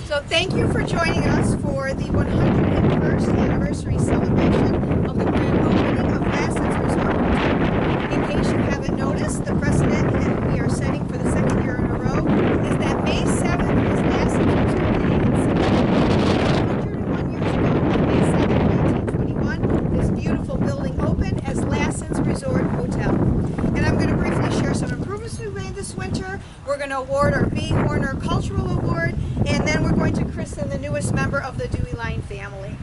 So thank you for joining us for the 101st anniversary celebration of the grand opening of Lassen's Resort. In case you haven't noticed, the precedent that we are setting for the second year in a row is that May 7th is Lassen's Resort Day in Cedar Lake. 101 years ago, on May 7th, 1921, this beautiful building opened as Lassen's Resort Hotel. And I'm going to briefly share some improvements we made this winter. We're going to award our Bea Horner Cultural Award, and then we're going to christen the newest member of the Dewey Line family.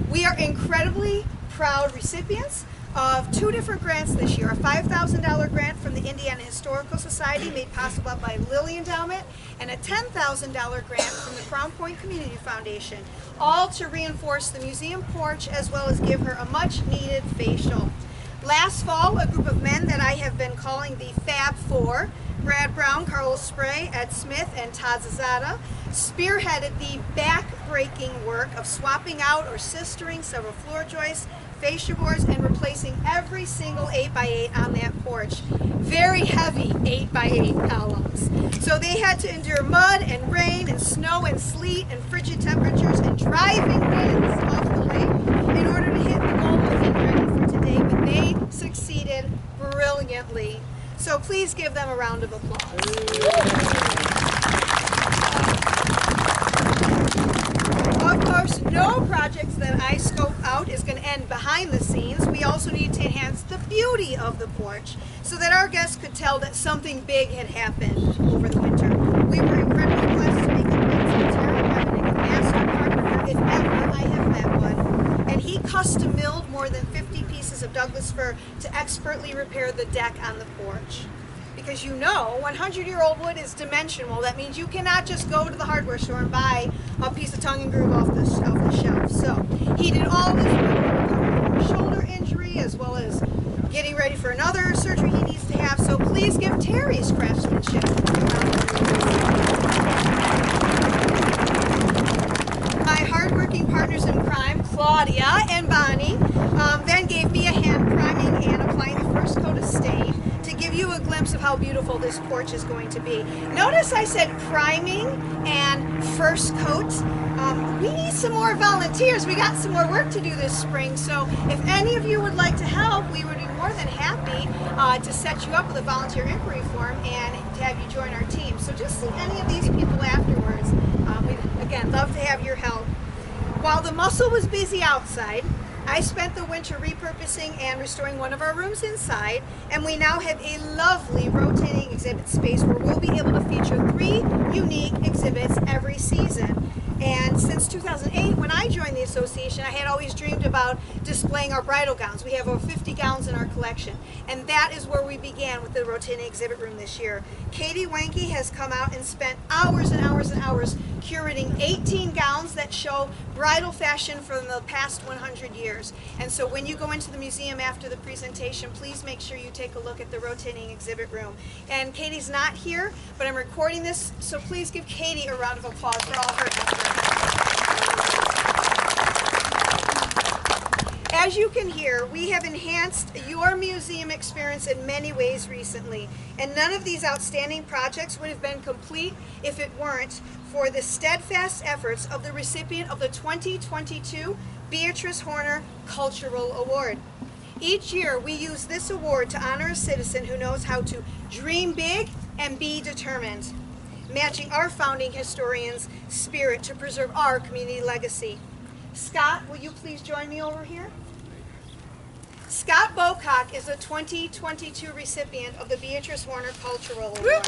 We are incredibly proud recipients of two different grants this year. A $5,000 grant from the Indiana Historical Society made possible by Lilly Endowment, and a $10,000 grant from the Crown Point Cmty Fdtn, all to reinforce the museum porch as well as give her a much needed facial. Last fall, a group of men that I have been calling the Fab Four, Brad Brown, Carlos Sprehe, Ed Smith, and Todd Zasada, spearheaded the back-breaking work of swapping out or sistering several floor joists, fascia boards, and replacing every single 8x8 on that porch. Very heavy 8x8 columns. So they had to endure mud and rain and snow and sleet and frigid temperatures and driving winds off the lake in order to hit the goal of being ready for today, but they succeeded brilliantly. So please give them a round of applause. Of course, no projects that I scope out is going to end behind the scenes. We also need to enhance the beauty of the porch so that our guests could tell that something big had happened over the winter. We were incredibly blessed to make acquaintance with Terry Revenant, a master carpenter, if ever I have met one. And he custom milled more than 50 pieces of Douglas fir to expertly repair the deck on the porch. Because you know, 100-year-old wood is dimensional. That means you cannot just go to the hardware store and buy a piece of tongue and groove off the shelf. So he did all this work with a shoulder injury as well as getting ready for another surgery he needs to have. So please give Terry's craftsmanship. My hardworking partners in crime, Claudia and Bonnie, then gave me a hand priming and applying the first coat of stain to give you a glimpse of how beautiful this porch is going to be. Notice I said priming and first coat. We need some more volunteers. We got some more work to do this spring, so if any of you would like to help, we would be more than happy to set you up with a volunteer inquiry form and to have you join our team. So just see any of these people afterwards. We'd, again, love to have your help. While the muscle was busy outside, I spent the winter repurposing and restoring one of our rooms inside, and we now have a lovely rotating exhibit space where we'll be able to feature 3 unique exhibits every season. And since 2008, when I joined the association, I had always dreamed about displaying our bridal gowns. We have over 50 gowns in our collection, and that is where we began with the rotating exhibit room this year. Katie Wanke has come out and spent hours and hours and hours curating 18 gowns that show bridal fashion from the past 100 years. And so when you go into the museum after the presentation, please make sure you take a look at the rotating exhibit room. And Katie's not here, but I'm recording this, so please give Katie a round of applause for all her efforts. As you can hear, we have enhanced your museum experience in many ways recently, and none of these outstanding projects would have been complete if it weren't for the steadfast efforts of the recipient of the 2022 Bea Horner Cultural Award. Each year, we use this award to honor a citizen who knows how to dream big and be determined, matching our founding historian's spirit to preserve our community legacy. Scott, will you please join me over here? Scott Bocock is a 2022 recipient of the Bea Horner Cultural Award.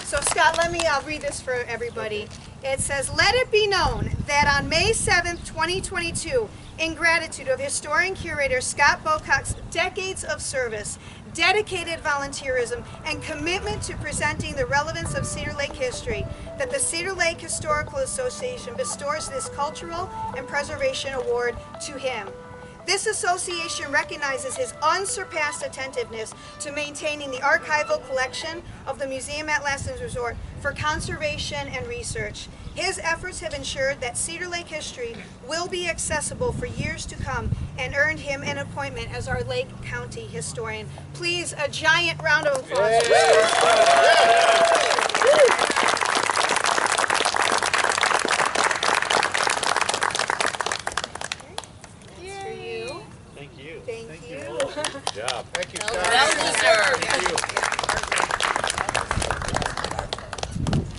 So Scott, let me read this for everybody. It says, "Let it be known that on May 7th, 2022, in gratitude of historian curator Scott Bocock's decades of service, dedicated volunteerism, and commitment to presenting the relevance of Cedar Lake history, that the Cedar Lake Historical Association bestows this Cultural and Preservation Award to him. This association recognizes his unsurpassed attentiveness to maintaining the archival collection of the museum at Lassen's Resort for conservation and research. His efforts have ensured that Cedar Lake history will be accessible for years to come and earned him an appointment as our Lake County historian. Please, a giant round of applause. Thank you. Good job. Thank you,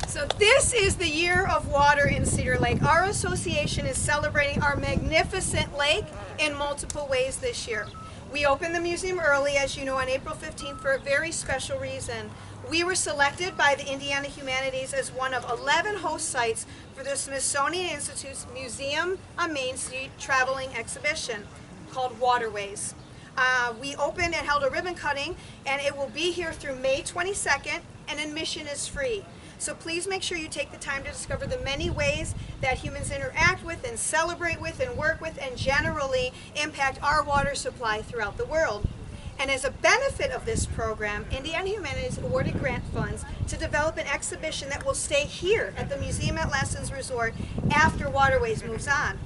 So this is the year of water in Cedar Lake. Our association is celebrating our magnificent lake in multiple ways this year. We opened the museum early, as you know, on April 15th for a very special reason. We were selected by the Indiana Humanities as one of 11 host sites for the Smithsonian Institute's Museum on Main Street traveling exhibition called Waterways. We opened and held a ribbon cutting, and it will be here through May 22nd, and admission is free. So please make sure you take the time to discover the many ways that humans interact with and celebrate with and work with and generally impact our water supply throughout the world. And as a benefit of this program, Indiana Humanities awarded grant funds to develop an exhibition that will stay here at the museum at Lassen's Resort after Waterways moves on.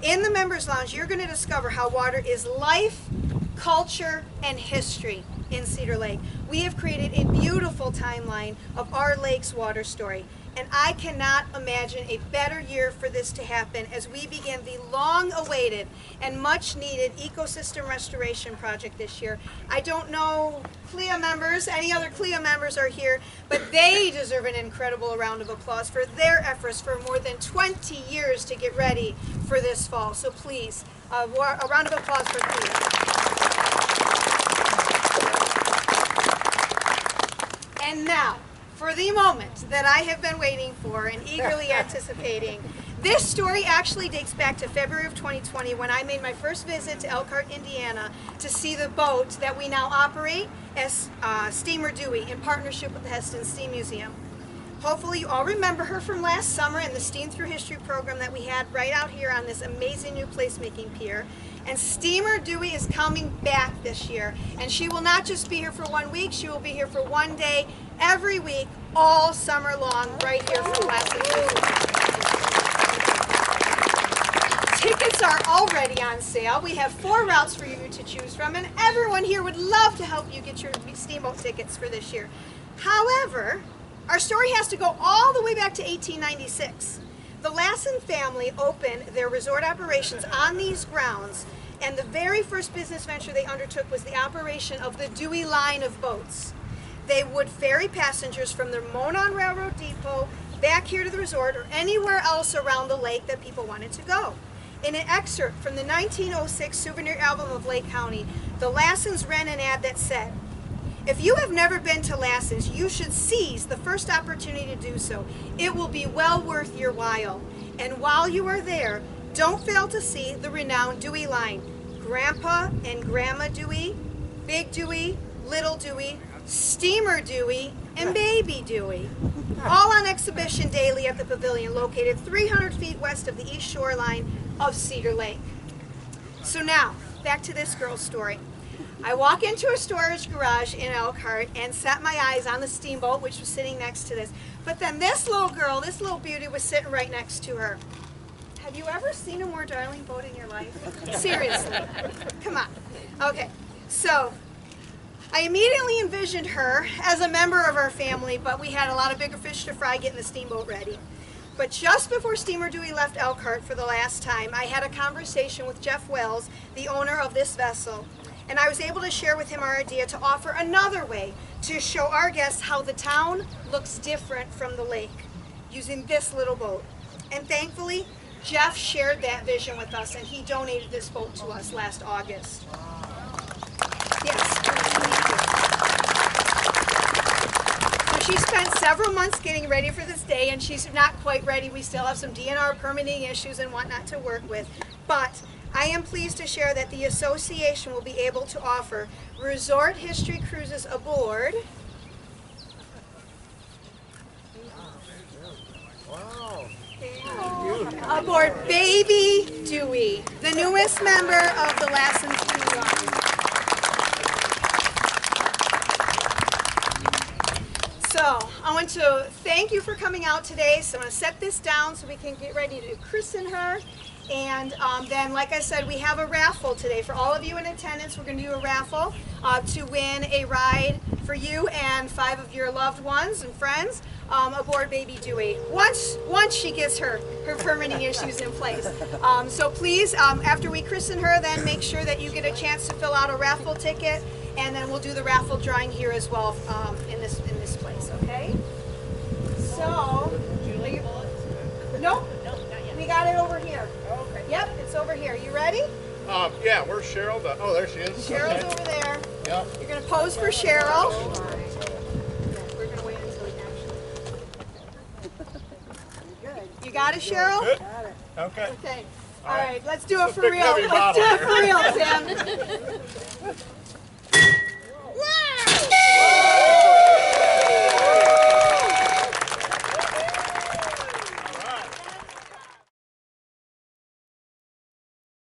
In the Members Lounge, you're going to discover how water is life, culture, and history in Cedar Lake. We have created a beautiful timeline of our lake's water story, and I cannot imagine a better year for this to happen as we begin the long-awaited and much-needed ecosystem restoration project this year. I don't know CLIA members, any other CLIA members are here, but they deserve an incredible round of applause for their efforts for more than 20 years to get ready for this fall. So please, a round of applause for CLIA. And now, for the moment that I have been waiting for and eagerly anticipating, this story actually dates back to February of 2020 when I made my first visit to Elkhart, Indiana to see the boat that we now operate as Steamer Dewey in partnership with the Hesston Steam Museum. Hopefully you all remember her from last summer and the Steam Through History program that we had right out here on this amazing new placemaking pier. And Steamer Dewey is coming back this year. And she will not just be here for 1 week, she will be here for 1 day every week, all summer long, right here from Lassen. Tickets are already on sale. We have 4 routes for you to choose from, and everyone here would love to help you get your steamboat tickets for this year. However, our story has to go all the way back to 1896. The Lassen family opened their resort operations on these grounds, and the very first business venture they undertook was the operation of the Dewey Line of boats. They would ferry passengers from the Monon Railroad Depot back here to the resort or anywhere else around the lake that people wanted to go. In an excerpt from the 1906 souvenir album of Lake County, the Lassens ran an ad that said, "If you have never been to Lassen's, you should seize the first opportunity to do so. It will be well worth your while. And while you are there, don't fail to see the renowned Dewey Line. Grandpa and Grandma Dewey, Big Dewey, Little Dewey, Steamer Dewey, and Baby Dewey. All on exhibition daily at the pavilion located 300 feet west of the east shoreline of Cedar Lake." So now, back to this girl's story. I walk into a storage garage in Elkhart and set my eyes on the steamboat, which was sitting next to this. But then this little girl, this little beauty, was sitting right next to her. Have you ever seen a more darling boat in your life? Seriously. Come on. Okay, so I immediately envisioned her as a member of our family, but we had a lot of bigger fish to fry getting the steamboat ready. But just before Steamer Dewey left Elkhart for the last time, I had a conversation with Jeff Wells, the owner of this vessel, and I was able to share with him our idea to offer another way to show our guests how the town looks different from the lake using this little boat. And thankfully, Jeff shared that vision with us, and he donated this boat to us last August. Yes. So she spent several months getting ready for this day, and she's not quite ready. We still have some DNR permitting issues and whatnot to work with. But I am pleased to share that the association will be able to offer resort history cruises aboard aboard Baby Dewey, the newest member of the Lassen Dewey Line. So, I want to thank you for coming out today. So I'm going to set this down so we can get ready to christen her. And then, like I said, we have a raffle today. For all of you in attendance, we're going to do a raffle to win a ride for you and 5 of your loved ones and friends aboard Baby Dewey. Once she gets her permitting issues in place. So please, after we christen her, then make sure that you get a chance to fill out a raffle ticket, and then we'll do the raffle drawing here as well in this place. Okay? So, Julie, nope. We got it over here. Oh, okay. Yep, it's over here. You ready? Yeah, where's Cheryl? Oh, there she is. Cheryl's over there. Yep. You're going to pose for Cheryl. We're going to wait until we actually. You got it, Cheryl? Good. Okay. Okay. All right, let's do it for big real. heavy Let's do bottle it for real, Tim.